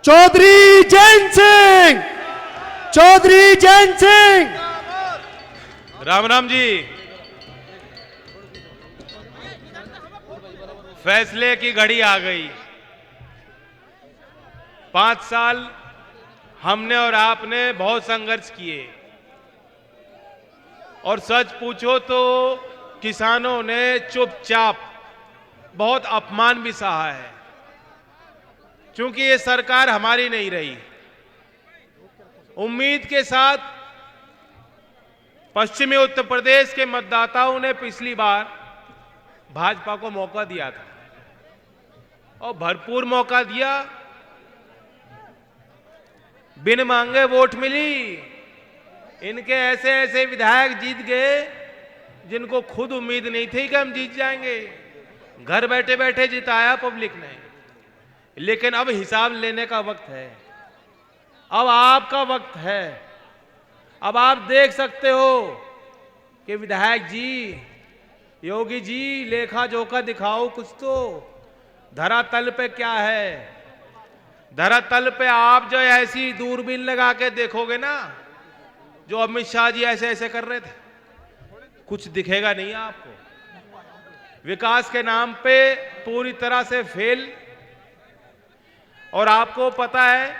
चौधरी जैन सिंह, चौधरी जैन सिंह। राम राम जी। फैसले की घड़ी आ गई। 5 साल हमने और आपने बहुत संघर्ष किए और सच पूछो तो किसानों ने चुपचाप बहुत अपमान भी सहा है, क्योंकि ये सरकार हमारी नहीं रही। उम्मीद के साथ पश्चिमी उत्तर प्रदेश के मतदाताओं ने पिछली बार भाजपा को मौका दिया था और भरपूर मौका दिया। बिन मांगे वोट मिली। इनके ऐसे ऐसे विधायक जीत गए जिनको खुद उम्मीद नहीं थी कि हम जीत जाएंगे। घर बैठे बैठे जिताया पब्लिक ने। लेकिन अब हिसाब लेने का वक्त है, अब आपका वक्त है। अब आप देख सकते हो कि विधायक जी, योगी जी, लेखा जोखा दिखाओ कुछ तो। धरातल पे क्या है? धरातल पे आप जो ऐसी दूरबीन लगा के देखोगे ना, जो अमित शाह जी ऐसे ऐसे कर रहे थे, कुछ दिखेगा नहीं आपको। विकास के नाम पे पूरी तरह से फेल। और आपको पता है,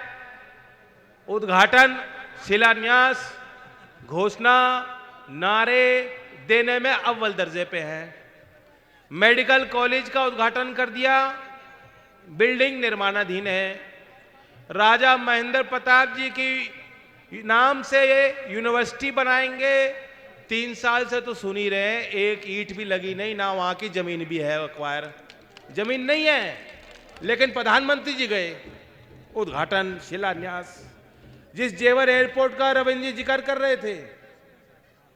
उद्घाटन, शिलान्यास, घोषणा, नारे देने में अव्वल दर्जे पे है। मेडिकल कॉलेज का उद्घाटन कर दिया, बिल्डिंग निर्माणाधीन है। राजा महेंद्र प्रताप जी की नाम से ये यूनिवर्सिटी बनाएंगे। 3 साल से तो सुन ही रहे हैं, एक ईंट भी लगी नहीं, ना वहां की जमीन भी है, एक्वायर जमीन नहीं है। लेकिन प्रधानमंत्री जी गए, उद्घाटन, शिलान्यास। जिस जेवर एयरपोर्ट का रविंद्र जी जिक्र कर रहे थे,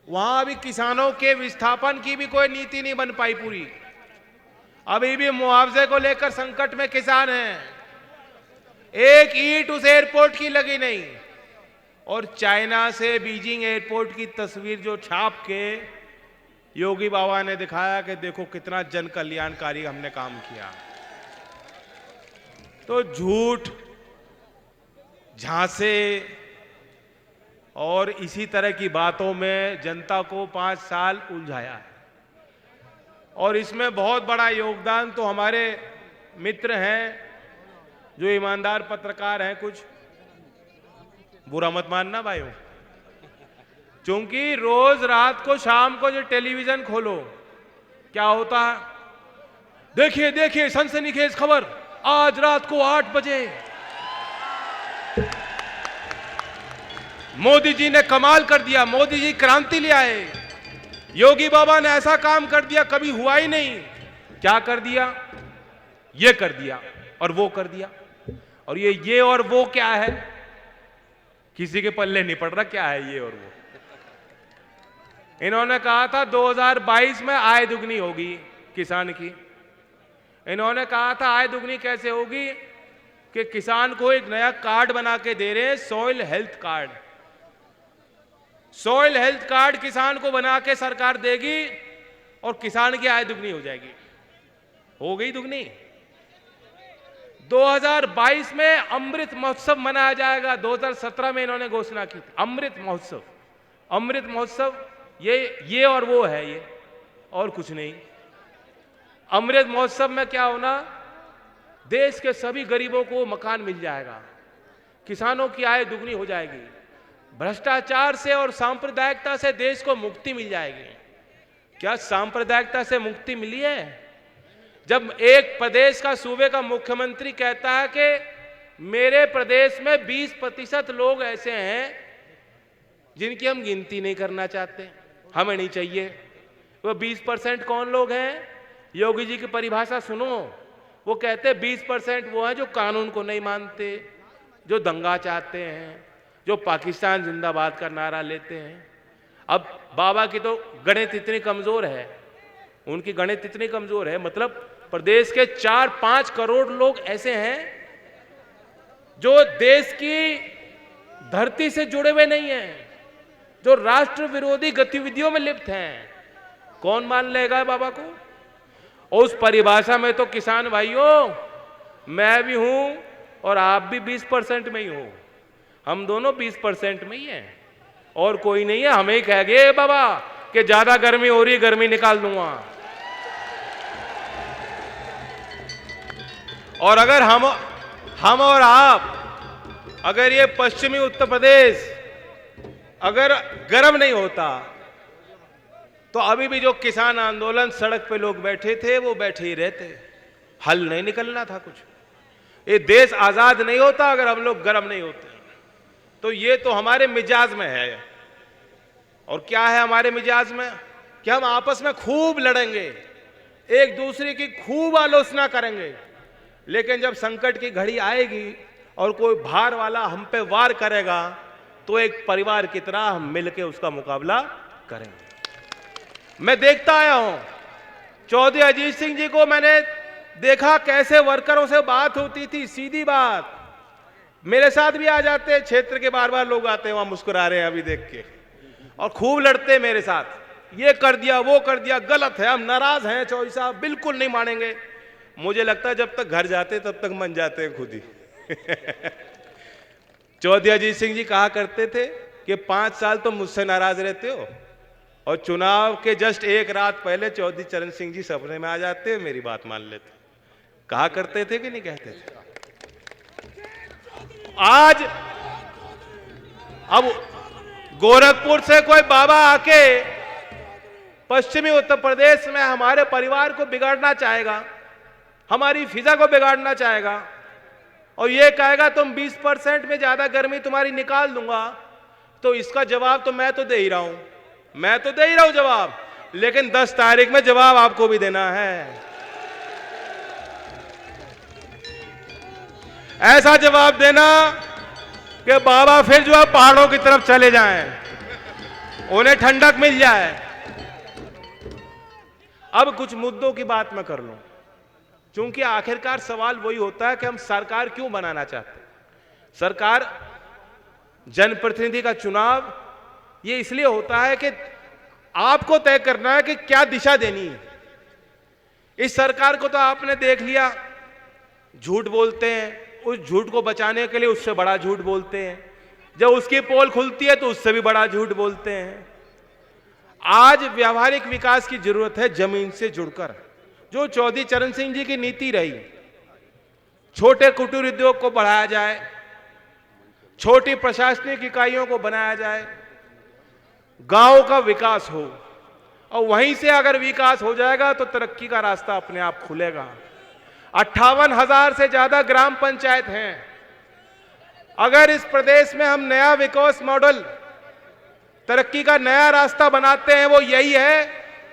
वहां अभी किसानों के विस्थापन की भी कोई नीति नहीं बन पाई पूरी। अभी भी मुआवजे को लेकर संकट में किसान हैं। एक ईंट उस एयरपोर्ट की लगी नहीं। और चाइना से बीजिंग एयरपोर्ट की तस्वीर जो छाप के योगी बाबा ने दिखाया कि देखो कितना जन कल्याणकारी हमने काम किया। तो झूठ, झांसे और इसी तरह की बातों में जनता को 5 साल उलझाया है। और इसमें बहुत बड़ा योगदान तो हमारे मित्र हैं, जो ईमानदार पत्रकार हैं। कुछ बुरा मत मानना भाइयों, क्योंकि रोज रात को शाम को जो टेलीविजन खोलो, क्या होता है? देखिए देखिए सनसनीखेज खबर, आज रात को 8 बजे मोदी जी ने कमाल कर दिया, मोदी जी क्रांति ले आए, योगी बाबा ने ऐसा काम कर दिया कभी हुआ ही नहीं। क्या कर दिया? ये कर दिया और वो कर दिया। और ये और वो क्या है? किसी के पल्ले नहीं पड़ रहा क्या है ये और वो। इन्होंने कहा था 2022 में आय दुगनी होगी किसान की। इन्होंने कहा था आय दुगनी कैसे होगी कि किसान को एक नया कार्ड बना के दे रहे हैं, soil health card. Soil health card किसान को बना के सरकार देगी और किसान की आय दुगनी हो जाएगी। हो गई दुगनी। 2022 में अमृत महोत्सव मनाया जाएगा। 2017 में इन्होंने घोषणा की थी अमृत महोत्सव। अमृत महोत्सव ये और वो है, ये और कुछ नहीं। अमृत महोत्सव में क्या होना? देश के सभी गरीबों को मकान मिल जाएगा, किसानों की आय दुगनी हो जाएगी, भ्रष्टाचार से और सांप्रदायिकता से देश को मुक्ति मिल जाएगी। क्या सांप्रदायिकता से मुक्ति मिली है? जब एक प्रदेश का, सूबे का मुख्यमंत्री कहता है कि मेरे प्रदेश में 20% लोग ऐसे हैं जिनकी हम गिनती नहीं करना चाहते, हमें नहीं चाहिए। वो 20% कौन लोग हैं? योगी जी की परिभाषा सुनो। वो कहते हैं 20% वो हैं जो कानून को नहीं मानते, जो दंगा चाहते हैं, जो पाकिस्तान जिंदाबाद का नारा लेते हैं। अब बाबा की तो गणित इतनी कमजोर है, उनकी गणित इतनी कमजोर है, मतलब प्रदेश के 4-5 करोड़ लोग ऐसे हैं जो देश की धरती से जुड़े हुए नहीं हैं, जो राष्ट्र विरोधी गतिविधियों में लिप्त हैं। कौन मान लेगा बाबा को? और उस परिभाषा में तो किसान भाइयों, मैं भी हूं, और आप भी 20% में ही हो, हम दोनों 20% में ही हैं, और कोई नहीं है। हमें ही कह गए बाबा कि ज्यादा गर्मी हो रही, गर्मी निकाल दूंगा। और अगर हम और आप, अगर ये पश्चिमी उत्तर प्रदेश अगर गर्म नहीं होता तो अभी भी जो किसान आंदोलन सड़क पे लोग बैठे थे वो बैठे ही रहते, हल नहीं निकलना था कुछ। ये देश आजाद नहीं होता अगर हम लोग गर्म नहीं होते। तो ये तो हमारे मिजाज में है। और क्या है हमारे मिजाज में कि हम आपस में खूब लड़ेंगे, एक दूसरे की खूब आलोचना करेंगे, लेकिन जब संकट की घड़ी आएगी और कोई भार वाला हम पे वार करेगा तो एक परिवार की तरह हम मिलकर उसका मुकाबला करेंगे। मैं देखता आया हूं, चौधरी अजीत सिंह जी को मैंने देखा कैसे वर्करों से बात होती थी, सीधी बात। मेरे साथ भी आ जाते, क्षेत्र के बार बार लोग आते हैं, वहां मुस्कुरा रहे हैं अभी देख के, और खूब लड़ते मेरे साथ, ये कर दिया वो कर दिया, गलत है, हम नाराज हैं चौधरी साहब, बिल्कुल नहीं मानेंगे। मुझे लगता है जब तक घर जाते तब तक मन जाते हैं खुद ही। चौधरी अजीत सिंह जी कहा करते थे कि 5 साल तो मुझसे नाराज रहते हो, और चुनाव के जस्ट एक रात पहले चौधरी चरण सिंह जी सपने में आ जाते हैं, मेरी बात मान लेते। कहा करते थे कि नहीं कहते थे? आज अब गोरखपुर से कोई बाबा आके पश्चिमी उत्तर प्रदेश में हमारे परिवार को बिगाड़ना चाहेगा, हमारी फिजा को बिगाड़ना चाहेगा, और ये कहेगा तुम 20% में ज्यादा गर्मी तुम्हारी निकाल दूंगा, तो इसका जवाब तो मैं तो दे ही रहा हूं, मैं तो दे ही रहा हूं जवाब, लेकिन 10 तारीख में जवाब आपको भी देना है। ऐसा जवाब देना कि बाबा फिर जो है पहाड़ों की तरफ चले जाएं, उन्हें ठंडक मिल जाए। अब कुछ मुद्दों की बात मैं कर लूं, क्योंकि आखिरकार सवाल वही होता है कि हम सरकार क्यों बनाना चाहते हैं। सरकार, जनप्रतिनिधि का चुनाव ये इसलिए होता है कि आपको तय करना है कि क्या दिशा देनी है। इस सरकार को तो आपने देख लिया, झूठ बोलते हैं, उस झूठ को बचाने के लिए उससे बड़ा झूठ बोलते हैं, जब उसकी पोल खुलती है तो उससे भी बड़ा झूठ बोलते हैं। आज व्यावहारिक विकास की जरूरत है, जमीन से जुड़कर। जो चौधरी चरण सिंह जी की नीति रही, छोटे कुटीर उद्योग को बढ़ाया जाए, छोटी प्रशासनिक इकाइयों को बनाया जाए, गांव का विकास हो, और वहीं से अगर विकास हो जाएगा तो तरक्की का रास्ता अपने आप खुलेगा। 58,000 से ज्यादा ग्राम पंचायत हैं। अगर इस प्रदेश में हम नया विकास मॉडल, तरक्की का नया रास्ता बनाते हैं, वो यही है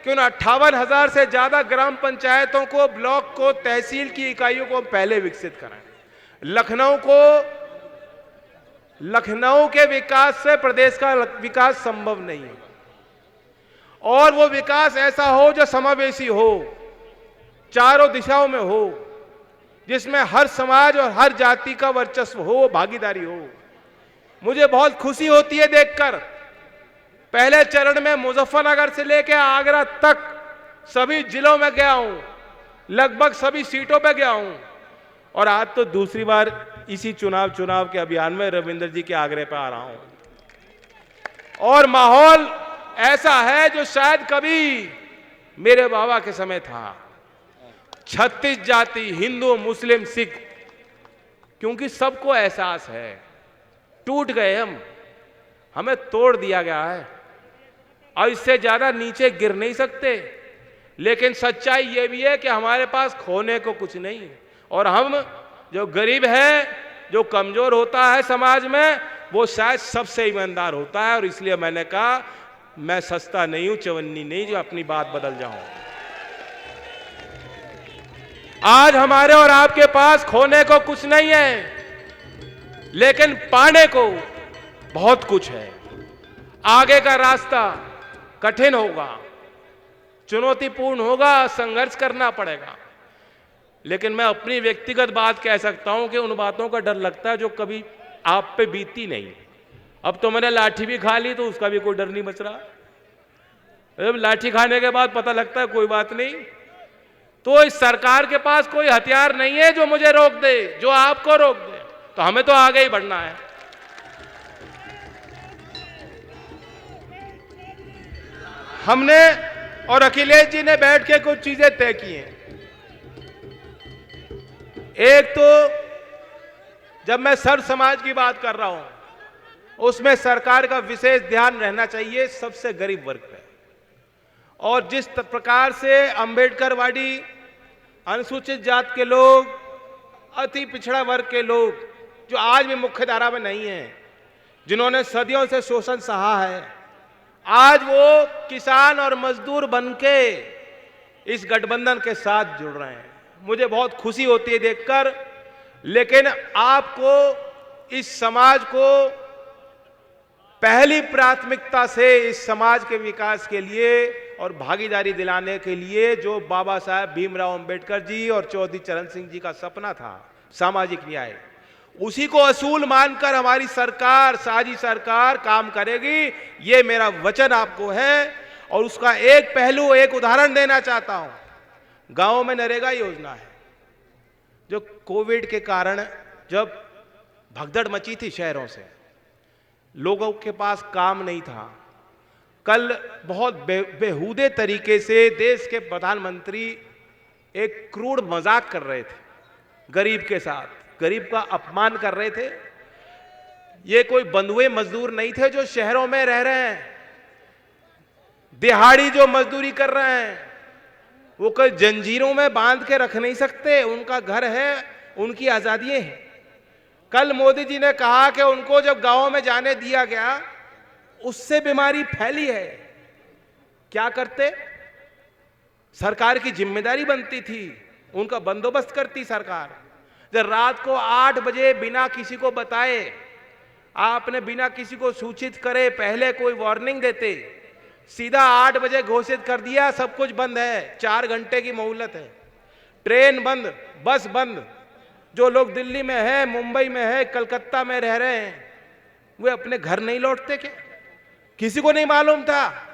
कि उन 58,000 से ज्यादा ग्राम पंचायतों को, ब्लॉक को, तहसील की इकाइयों को पहले विकसित कराएं। लखनऊ के विकास से प्रदेश का विकास संभव नहीं है, और वो विकास ऐसा हो जो समावेशी हो, चारों दिशाओं में हो, जिसमें हर समाज और हर जाति का वर्चस्व हो, भागीदारी हो। मुझे बहुत खुशी होती है देखकर, पहले चरण में मुजफ्फरनगर से लेकर आगरा तक सभी जिलों में गया हूं, लगभग सभी सीटों पे गया हूं, और आज तो दूसरी बार इसी चुनाव के अभियान में रविंद्र जी के आगरे पे आ रहा हूं। और माहौल ऐसा है जो शायद कभी मेरे बाबा के समय था। 36 जाति, हिंदू, मुस्लिम, सिख, क्योंकि सबको एहसास है टूट गए हमें तोड़ दिया गया है, और इससे ज्यादा नीचे गिर नहीं सकते। लेकिन सच्चाई यह भी है कि हमारे पास खोने को कुछ नहीं है, और हम जो गरीब है, जो कमजोर होता है समाज में, वो शायद सबसे ईमानदार होता है। और इसलिए मैंने कहा मैं सस्ता नहीं हूं, चवन्नी नहीं जो अपनी बात बदल जाऊं। आज हमारे और आपके पास खोने को कुछ नहीं है, लेकिन पाने को बहुत कुछ है। आगे का रास्ता कठिन होगा, चुनौतीपूर्ण होगा, संघर्ष करना पड़ेगा। लेकिन मैं अपनी व्यक्तिगत बात कह सकता हूं कि उन बातों का डर लगता है जो कभी आप पे बीती नहीं। अब तो मैंने लाठी भी खा ली तो उसका भी कोई डर नहीं बच रहा। अब लाठी खाने के बाद पता लगता है कोई बात नहीं। तो इस सरकार के पास कोई हथियार नहीं है जो मुझे रोक दे, जो आपको रोक दे। तो हमें तो आगे ही बढ़ना है। हमने और अखिलेश जी ने बैठ के कुछ चीजें तय की हैं। एक तो जब मैं सर्व समाज की बात कर रहा हूं, उसमें सरकार का विशेष ध्यान रहना चाहिए सबसे गरीब वर्ग पे। और जिस प्रकार से अंबेडकरवादी, अनुसूचित जात के लोग, अति पिछड़ा वर्ग के लोग जो आज भी मुख्य धारा में नहीं है, जिन्होंने सदियों से शोषण सहा है, आज वो किसान और मजदूर बनके इस गठबंधन के साथ जुड़ रहे हैं। मुझे बहुत खुशी होती है देखकर। लेकिन आपको इस समाज को पहली प्राथमिकता से इस समाज के विकास के लिए और भागीदारी दिलाने के लिए जो बाबा साहब भीमराव अंबेडकर जी और चौधरी चरण सिंह जी का सपना था सामाजिक न्याय, उसी को असूल मानकर हमारी सरकार, साझी सरकार काम करेगी, ये मेरा वचन आपको है। और उसका एक पहलू, एक उदाहरण देना चाहता हूं। गांव में नरेगा योजना है, जो कोविड के कारण जब भगदड़ मची थी शहरों से, लोगों के पास काम नहीं था। कल बहुत बेहूदे तरीके से देश के प्रधानमंत्री एक क्रूर मजाक कर रहे थे गरीब के साथ, गरीब का अपमान कर रहे थे। ये कोई बंधुए मजदूर नहीं थे जो शहरों में रह रहे हैं, दिहाड़ी जो मजदूरी कर रहे हैं, वो कोई जंजीरों में बांध के रख नहीं सकते। उनका घर है, उनकी आजादी है। कल मोदी जी ने कहा कि उनको जब गांव में जाने दिया गया, उससे बीमारी फैली है। क्या करते? सरकार की जिम्मेदारी बनती थी, उनका बंदोबस्त करती सरकार। जब रात को 8 बजे बिना किसी को बताए, आपने बिना किसी को सूचित करे पहले कोई वार्निंग देते, सीधा 8 बजे घोषित कर दिया सब कुछ बंद है, 4 घंटे की मोहलत है, ट्रेन बंद, बस बंद। जो लोग दिल्ली में है, मुंबई में है, कलकत्ता में रह रहे हैं, वे अपने घर नहीं लौटते क्या? किसी को नहीं मालूम था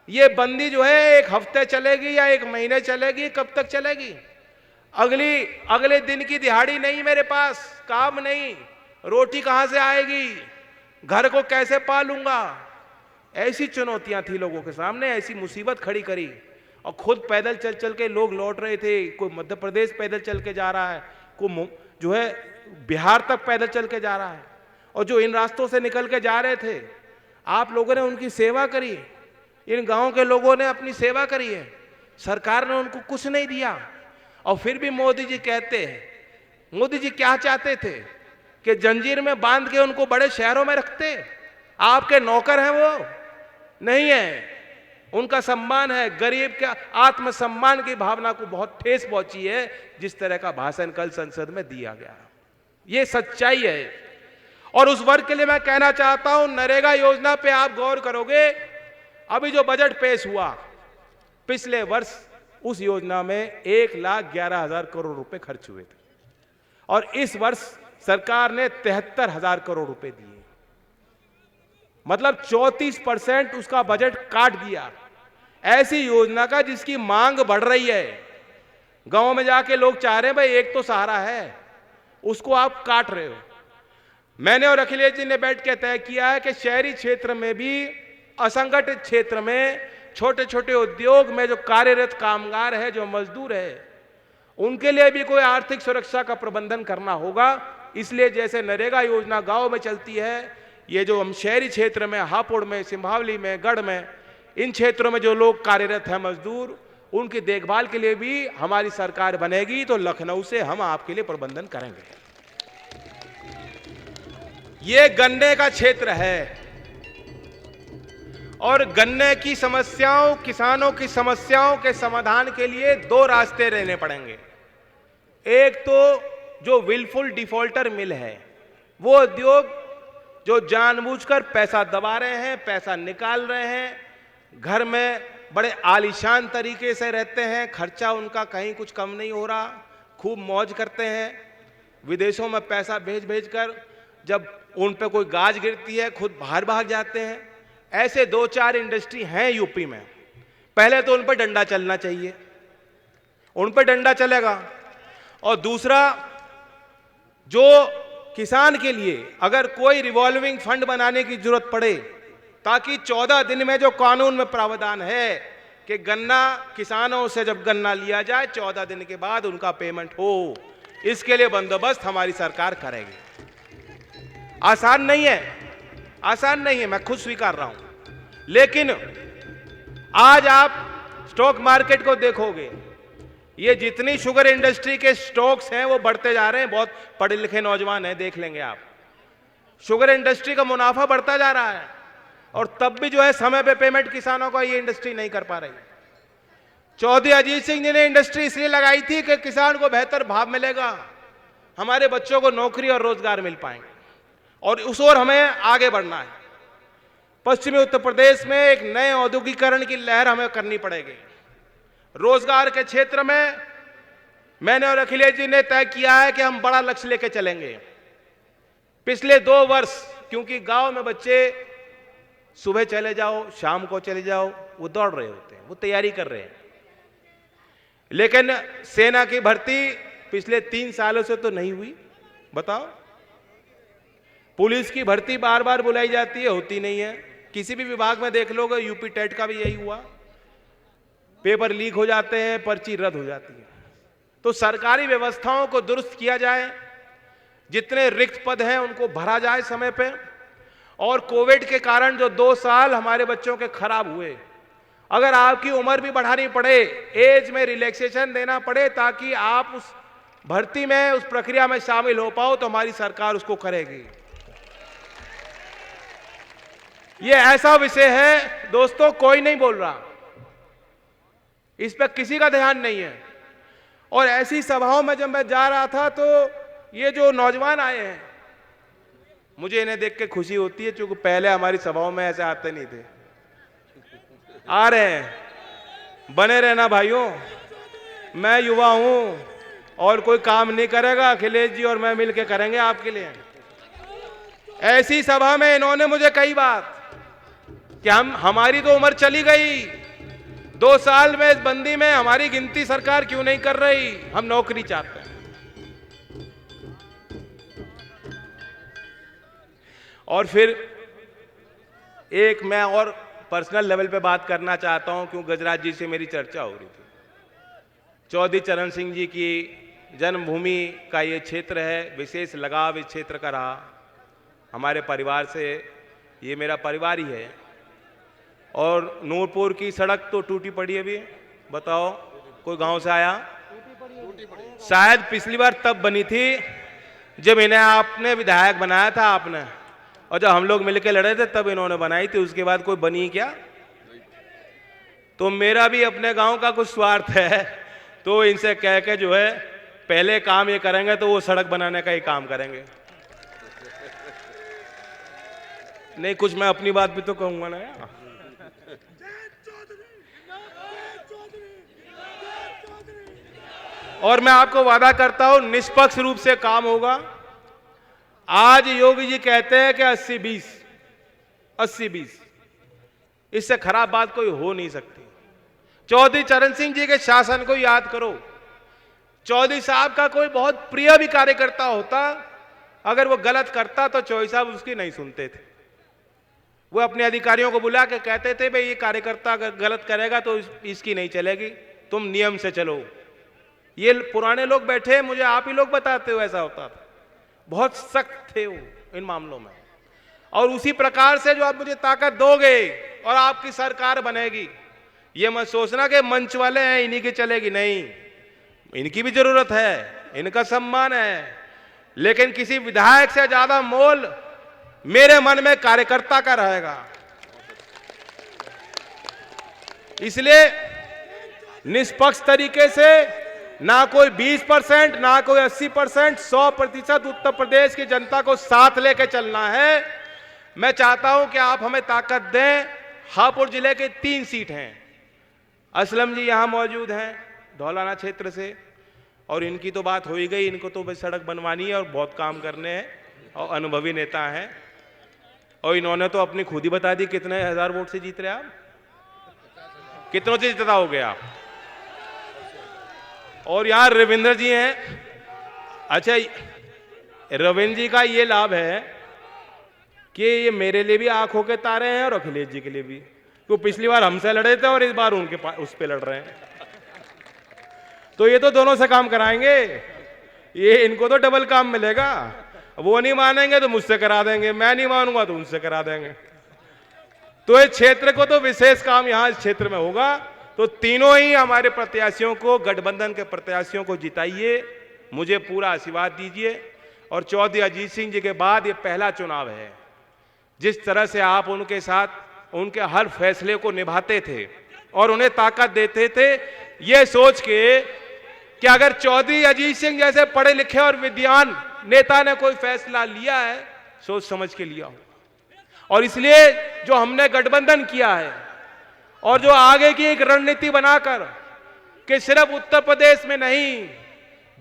ये बंदी जो है 1 हफ्ते चलेगी या 1 महीने चलेगी, कब तक चलेगी? अगले दिन की दिहाड़ी नहीं मेरे पास, काम नहीं, रोटी कहां से आएगी, घर को कैसे पालूंगा? ऐसी चुनौतियां थी लोगों के सामने, ऐसी मुसीबत खड़ी करी। और खुद पैदल चल चल के लोग लौट रहे थे। कोई मध्य प्रदेश पैदल चल के जा रहा है, कोई जो है बिहार तक पैदल चल के जा रहा है। और जो इन रास्तों से निकल के जा रहे थे, आप लोगों ने उनकी सेवा करी, इन गांवों के लोगों ने अपनी सेवा करी है। सरकार ने उनको कुछ नहीं दिया। और फिर भी मोदी जी कहते हैं, मोदी जी क्या चाहते थे कि जंजीर में बांध के उनको बड़े शहरों में रखते? आपके नौकर हैं वो? नहीं है। उनका सम्मान है। गरीब के आत्मसम्मान की भावना को बहुत ठेस पहुंची है जिस तरह का भाषण कल संसद में दिया गया। ये सच्चाई है। और उस वर्ग के लिए मैं कहना चाहता हूं, नरेगा योजना पे आप गौर करोगे, अभी जो बजट पेश हुआ, पिछले वर्ष उस योजना में 1,11,000 करोड़ रुपए खर्च हुए थे और इस वर्ष सरकार ने 73,000 करोड़ रुपए दिए। मतलब 34% उसका बजट काट दिया ऐसी योजना का जिसकी मांग बढ़ रही है। गांव में जाके लोग चाह रहे हैं भाई एक तो सहारा है, उसको आप काट रहे हो। मैंने और अखिलेश जी ने बैठ के तय किया है कि शहरी क्षेत्र में भी, असंगठित क्षेत्र में, छोटे छोटे उद्योग में जो कार्यरत कामगार है, जो मजदूर है, उनके लिए भी कोई आर्थिक सुरक्षा का प्रबंधन करना होगा। इसलिए जैसे नरेगा योजना गांव में चलती है, ये जो हम शहरी क्षेत्र में, हापुड़ में, सिंभावली में, गढ़ में, इन क्षेत्रों में जो लोग कार्यरत हैं मजदूर, उनकी देखभाल के लिए भी हमारी सरकार बनेगी तो लखनऊ से हम आपके लिए प्रबंधन करेंगे। ये गन्ने का क्षेत्र है और गन्ने की समस्याओं, किसानों की समस्याओं के समाधान के लिए 2 रास्ते रहने पड़ेंगे। एक तो जो विलफुल डिफॉल्टर मिल है, वो उद्योग जो जानबूझकर पैसा दबा रहे हैं, पैसा निकाल रहे हैं, घर में बड़े आलीशान तरीके से रहते हैं, खर्चा उनका कहीं कुछ कम नहीं हो रहा, खूब मौज करते हैं, विदेशों में पैसा भेज भेज कर जब उन पे कोई गाज गिरती है खुद बाहर भाग जाते हैं। ऐसे 2-4 इंडस्ट्री हैं यूपी में। पहले तो उन पर डंडा चलना चाहिए, उन पर डंडा चलेगा। और दूसरा, जो किसान के लिए अगर कोई रिवॉल्विंग फंड बनाने की जरूरत पड़े, ताकि 14 दिन में जो कानून में प्रावधान है कि गन्ना किसानों से जब गन्ना लिया जाए 14 दिन के बाद उनका पेमेंट हो, इसके लिए बंदोबस्त हमारी सरकार करेगी। आसान नहीं है, आसान नहीं है, मैं खुद स्वीकार रहा हूं। लेकिन आज आप स्टॉक मार्केट को देखोगे, ये जितनी शुगर इंडस्ट्री के स्टॉक्स हैं वो बढ़ते जा रहे हैं। बहुत पढ़े लिखे नौजवान हैं, देख लेंगे आप। शुगर इंडस्ट्री का मुनाफा बढ़ता जा रहा है, और तब भी जो है समय पे पेमेंट किसानों को ये इंडस्ट्री नहीं कर पा रही। चौधरी अजीत सिंह जी ने इंडस्ट्री इसलिए लगाई थी कि किसान को बेहतर भाव मिलेगा, हमारे बच्चों को नौकरी और रोजगार मिल पाएंगे, और उस ओर हमें आगे बढ़ना है। पश्चिमी उत्तर प्रदेश में एक नए औद्योगिकरण की लहर हमें करनी पड़ेगी। रोजगार के क्षेत्र में मैंने और अखिलेश जी ने तय किया है कि हम बड़ा लक्ष्य लेकर चलेंगे। पिछले 2 वर्ष, क्योंकि गांव में बच्चे सुबह चले जाओ शाम को चले जाओ, वो दौड़ रहे होते हैं, वो तैयारी कर रहे हैं। लेकिन सेना की भर्ती पिछले 3 सालों से तो नहीं हुई, बताओ। पुलिस की भर्ती बार बार बुलाई जाती है, होती नहीं है। किसी भी विभाग में देख लोगे, यूपी टेट का भी यही हुआ, पेपर लीक हो जाते हैं, पर्ची रद्द हो जाती है। तो सरकारी व्यवस्थाओं को दुरुस्त किया जाए, जितने रिक्त पद हैं उनको भरा जाए समय पे, और कोविड के कारण जो 2 साल हमारे बच्चों के खराब हुए, अगर आपकी उम्र भी बढ़ानी पड़े, एज में रिलैक्सेशन देना पड़े, ताकि आप उस भर्ती में, उस प्रक्रिया में शामिल हो पाओ, तो हमारी सरकार उसको करेगी। ये ऐसा विषय है दोस्तों, कोई नहीं बोल रहा, इस पर किसी का ध्यान नहीं है। और ऐसी सभाओं में जब मैं जा रहा था, तो ये जो नौजवान आए हैं, मुझे इन्हें देख के खुशी होती है, क्योंकि पहले हमारी सभाओं में ऐसे आते नहीं थे। आ रहे हैं, बने रहना भाइयों। मैं युवा हूं, और कोई काम नहीं करेगा, अखिलेश जी और मैं मिलकर करेंगे आपके लिए। ऐसी सभा में इन्होंने मुझे कई बात कि हमारी तो उम्र चली गई, 2 साल में इस बंदी में हमारी गिनती सरकार क्यों नहीं कर रही, हम नौकरी चाहते हैं। और फिर एक मैं और पर्सनल लेवल पे बात करना चाहता हूं, क्यों गजराज जी से मेरी चर्चा हो रही थी। चौधरी चरण सिंह जी की जन्मभूमि का ये क्षेत्र है, विशेष लगाव इस क्षेत्र का रहा हमारे परिवार से। ये मेरा परिवार ही है। और नूरपुर की सड़क तो टूटी पड़ी है अभी, बताओ कोई गांव से आया? शायद पिछली बार तब बनी थी जब इन्हें आपने विधायक बनाया था आपने, और जब हम लोग मिलकर लड़े थे तब इन्होंने बनाई थी। उसके बाद कोई बनी क्या? तो मेरा भी अपने गांव का कुछ स्वार्थ है, तो इनसे कह के जो है पहले काम ये करेंगे तो वो सड़क बनाने का ही काम करेंगे। नहीं, कुछ मैं अपनी बात भी तो कहूंगा ना यार। और मैं आपको वादा करता हूं, निष्पक्ष रूप से काम होगा। आज योगी जी कहते हैं कि 80-20, 80-20, इससे खराब बात कोई हो नहीं सकती। चौधरी चरण सिंह जी के शासन को याद करो। चौधरी साहब का कोई बहुत प्रिय भी कार्यकर्ता होता, अगर वो गलत करता तो चौधरी साहब उसकी नहीं सुनते थे। वो अपने अधिकारियों को बुला के कहते थे, भाई ये कार्यकर्ता अगर गलत करेगा तो इसकी नहीं चलेगी, तुम नियम से चलो। ये पुराने लोग बैठे, मुझे आप ही लोग बताते हो ऐसा होता था। बहुत सख्त थे वो इन मामलों में। और उसी प्रकार से जो आप मुझे ताकत दोगे और आपकी सरकार बनेगी, ये मत सोचना कि मंच वाले हैं इन्हीं की चलेगी, नहीं, इनकी भी जरूरत है, इनका सम्मान है, लेकिन किसी विधायक से ज्यादा मोल मेरे मन में कार्यकर्ता का रहेगा। इसलिए निष्पक्ष तरीके से, ना कोई 20%, ना कोई 80%, 100% उत्तर प्रदेश की जनता को साथ लेके चलना है। मैं चाहता हूं कि आप हमें ताकत दें। हापुड़ जिले के 3 सीट हैं। असलम जी यहां मौजूद हैं धौलाना क्षेत्र से, और इनकी तो बात हो ही गई, इनको तो बस सड़क बनवानी है और बहुत काम करने हैं और अनुभवी नेता हैं। और इन्होंने तो अपनी खुद ही बता दी कितने हजार वोट से जीत रहे आप, कितनों से जीतता हो गया आप। और यहां रविंद्र जी हैं। अच्छा, रविंद्र जी का ये लाभ है कि ये मेरे लिए भी आंखों के तारे हैं और अखिलेश जी के लिए भी, तो पिछली बार हमसे लड़े थे और इस बार उस पे लड़ रहे हैं, तो ये तो दोनों से काम कराएंगे, ये इनको तो डबल काम मिलेगा। वो नहीं मानेंगे तो मुझसे करा देंगे, मैं नहीं मानूंगा तो उनसे करा देंगे। तो इस क्षेत्र को तो विशेष काम यहां इस क्षेत्र में होगा। तो तीनों ही हमारे प्रत्याशियों को, गठबंधन के प्रत्याशियों को जिताइए, मुझे पूरा आशीर्वाद दीजिए। और चौधरी अजीत सिंह जी के बाद ये पहला चुनाव है। जिस तरह से आप उनके साथ उनके हर फैसले को निभाते थे और उन्हें ताकत देते थे, ये सोच के कि अगर चौधरी अजीत सिंह जैसे पढ़े लिखे और विद्वान नेता ने कोई फैसला लिया है, सोच समझ के लिया हो। और इसलिए जो हमने गठबंधन किया है और जो आगे की एक रणनीति बनाकर कि सिर्फ उत्तर प्रदेश में नहीं,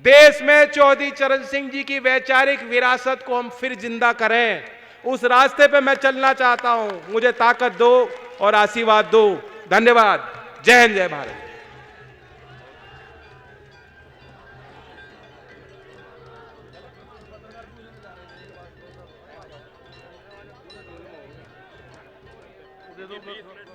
देश में चौधरी चरण सिंह जी की वैचारिक विरासत को हम फिर जिंदा करें, उस रास्ते पे मैं चलना चाहता हूं। मुझे ताकत दो और आशीर्वाद दो। धन्यवाद। जय हिंद, जय भारत। दे दो।